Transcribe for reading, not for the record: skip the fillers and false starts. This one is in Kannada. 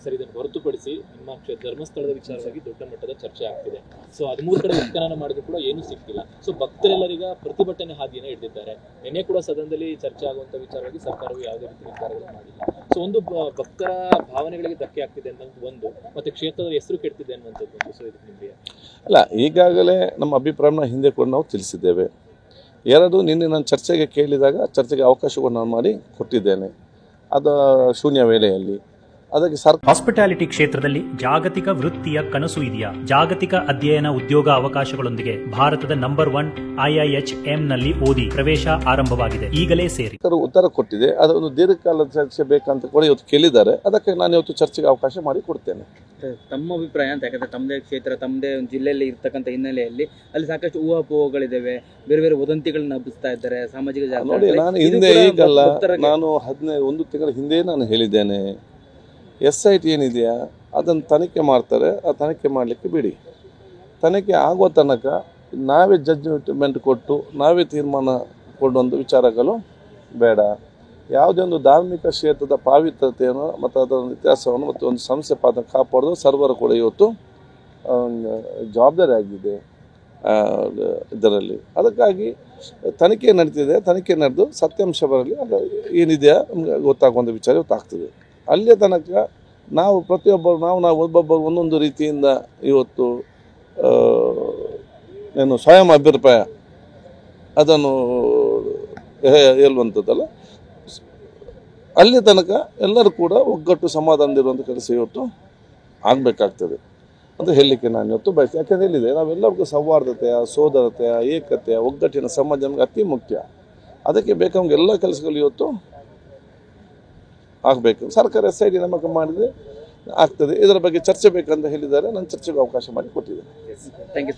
ಸರ್, ಇದನ್ನು ಹೊರತುಪಡಿಸಿ ನಿಮ್ಮ ಧರ್ಮಸ್ಥಳದ ವಿಚಾರವಾಗಿ ದೊಡ್ಡ ಮಟ್ಟದ ಚರ್ಚೆ ಆಗ್ತಿದೆ. ಸೊ 13 ಕಡೆ ಉತ್ಖನನ ಮಾಡಿದ್ರು ಕೂಡ ಏನೂ ಸಿಗ್ತಿಲ್ಲ. ಸೊ ಭಕ್ತರೆಲ್ಲರೀಗ ಪ್ರತಿಭಟನೆ ಹಾದಿಯನ್ನು ಹಿಡಿದಿದ್ದಾರೆ. ನಿನ್ನೆ ಕೂಡ ಸದನದಲ್ಲಿ ಚರ್ಚೆ ಆಗುವಂತ ವಿಚಾರವಾಗಿ ಸರ್ಕಾರವು ಯಾವುದೇ ರೀತಿ ನಿರ್ಧಾರಗಳನ್ನು ಮಾಡಿಲ್ಲ. ಸೊ ಒಂದು ಭಕ್ತರ ಭಾವನೆಗಳಿಗೆ ಧಕ್ಕೆ ಆಗ್ತಿದೆ ಅನ್ನೋದು ಒಂದು, ಮತ್ತೆ ಕ್ಷೇತ್ರದ ಹೆಸರು ಕೆಡ್ತಿದೆ ಅನ್ನುವಂಥದ್ದು ಒಂದು. ಸೊ ಇದಕ್ಕೆ ನಿಮಗೆ ಅಲ್ಲ, ಈಗಾಗಲೇ ನಮ್ಮ ಅಭಿಪ್ರಾಯನ ಹಿಂದೆ ಕೂಡ ನಾವು ತಿಳಿಸಿದ್ದೇವೆ. ಎರಡು, ನಿನ್ನೆ ನಾನು ಚರ್ಚೆಗೆ ಕೇಳಿದಾಗ ಚರ್ಚೆಗೆ ಅವಕಾಶವನ್ನು ನಾನು ಮಾಡಿ ಕೊಟ್ಟಿದ್ದೇನೆ, ಅದು ಶೂನ್ಯ ವೇಳೆಯಲ್ಲಿ. ಅದಕ್ಕೆ ಹಾಸ್ಪಿಟಾಲಿಟಿ ಕ್ಷೇತ್ರದಲ್ಲಿ ಜಾಗತಿಕ ವೃತ್ತಿಯ ಕನಸು ಇದೆಯಾ? ಜಾಗತಿಕ ಅಧ್ಯಯನ ಉದ್ಯೋಗ ಅವಕಾಶಗಳೊಂದಿಗೆ ಭಾರತದ ನಂಬರ್ 1 IIHM ನಲ್ಲಿ ಓದಿ. ಪ್ರವೇಶ ಆರಂಭವಾಗಿದೆ, ಈಗಲೇ ಸೇರಿ. ಉತ್ತರ ಕೊಟ್ಟಿದೆ. ಅದೊಂದು ದೀರ್ಘಕಾಲದ ಚರ್ಚೆ ಬೇಕಂತ ಕೂಡ ಇವತ್ತು ಕೇಳಿದ್ದಾರೆ. ಅದಕ್ಕೆ ನಾನು ಇವತ್ತು ಚರ್ಚೆಗೆ ಅವಕಾಶ ಮಾಡಿ ಕೊಡ್ತೇನೆ. ತಮ್ಮ ಅಭಿಪ್ರಾಯ ಅಂತ, ಯಾಕಂದ್ರೆ ತಮ್ಮದೇ ಕ್ಷೇತ್ರ, ತಮ್ಮದೇ ಜಿಲ್ಲೆಯಲ್ಲಿ ಇರ್ತಕ್ಕಂಥ ಹಿನ್ನೆಲೆಯಲ್ಲಿ ಅಲ್ಲಿ ಸಾಕಷ್ಟು ಊಹಾಪೋಹಗಳಿದ್ದಾವೆ, ಬೇರೆ ಬೇರೆ ವದಂತಿಗಳನ್ನ ಹಬ್ಬಿಸ್ತಾ ಇದ್ದಾರೆ ಸಾಮಾಜಿಕ ಜಾಲ. ನೋಡಿ, ನಾನು ಹಿಂದೆ ಈಗಲ್ಲ, ನಾನು 1 ತಿಂಗಳ ಹಿಂದೆ ನಾನು ಹೇಳಿದ್ದೇನೆ, SIT ಏನಿದೆಯಾ ಅದನ್ನು ತನಿಖೆ ಮಾಡ್ತಾರೆ, ಆ ತನಿಖೆ ಮಾಡಲಿಕ್ಕೆ ಬಿಡಿ. ತನಿಖೆ ಆಗೋ ತನಕ ನಾವೇ ಜಡ್ಜ್ಮೆಂಟ್ ಕೊಟ್ಟು ನಾವೇ ತೀರ್ಮಾನ ಕೊಡುವಂಥ ವಿಚಾರಗಳು ಬೇಡ. ಯಾವುದೇ ಒಂದು ಧಾರ್ಮಿಕ ಕ್ಷೇತ್ರದ ಪಾವಿತ್ರತೆಯನ್ನು ಮತ್ತು ಅದರ ಇತಿಹಾಸವನ್ನು ಮತ್ತು ಒಂದು ಸಂಸ್ಥೆ ಪಾತ್ರ ಕಾಪಾಡೋದು ಸರ್ವರ ಕೂಡ ಇವತ್ತು ಜವಾಬ್ದಾರಿ ಆಗಿದೆ ಇದರಲ್ಲಿ. ಅದಕ್ಕಾಗಿ ತನಿಖೆ ನಡೀತಿದೆ. ತನಿಖೆ ನಡೆದು ಸತ್ಯಾಂಶ ಬರಲಿ, ಅದು ಏನಿದೆಯಾ ನಮಗೆ ಗೊತ್ತಾಗುವಂಥ ವಿಚಾರ ಗೊತ್ತಾಗ್ತದೆ. ಅಲ್ಲಿಯ ತನಕ ನಾವು ಪ್ರತಿಯೊಬ್ಬರು ನಾವು ಒಬ್ಬೊಬ್ಬರು ಒಂದೊಂದು ರೀತಿಯಿಂದ ಇವತ್ತು ಏನು ಸ್ವಯಂ ಅಭಿಪ್ರಾಯ ಅದನ್ನು ಹೇಳುವಂಥದ್ದಲ್ಲ. ಅಲ್ಲಿ ತನಕ ಎಲ್ಲರೂ ಕೂಡ ಒಗ್ಗಟ್ಟು ಸಮಾಧಾನದಿರುವಂಥ ಕೆಲಸ ಇವತ್ತು ಆಗಬೇಕಾಗ್ತದೆ ಅಂತ ಹೇಳಲಿಕ್ಕೆ ನಾನು ಇವತ್ತು ಬಯಸ್ತೇನೆ. ಯಾಕೆಂದರೆ ಹೇಳಿದೆ, ನಾವೆಲ್ಲರಿಗೂ ಸೌಹಾರ್ದತೆಯ, ಸೋದರತೆಯ, ಏಕತೆಯ, ಒಗ್ಗಟ್ಟಿನ ಸಮಾಜ ನಮಗೆ ಅತಿ ಮುಖ್ಯ. ಅದಕ್ಕೆ ಬೇಕಾದಂಗೆ ಎಲ್ಲ ಕೆಲಸಗಳು ಇವತ್ತು ಆಗಬೇಕು. ಸರ್ಕಾರ SIT ನೇಮಕ ಮಾಡಿದರೆ ಆಗ್ತದೆ. ಇದರ ಬಗ್ಗೆ ಚರ್ಚೆ ಬೇಕಂತ ಹೇಳಿದ್ದಾರೆ. ನಾನು ಚರ್ಚೆಗೆ ಅವಕಾಶ ಮಾಡಿ ಕೊಟ್ಟಿದ್ದೇನೆ. Thank you.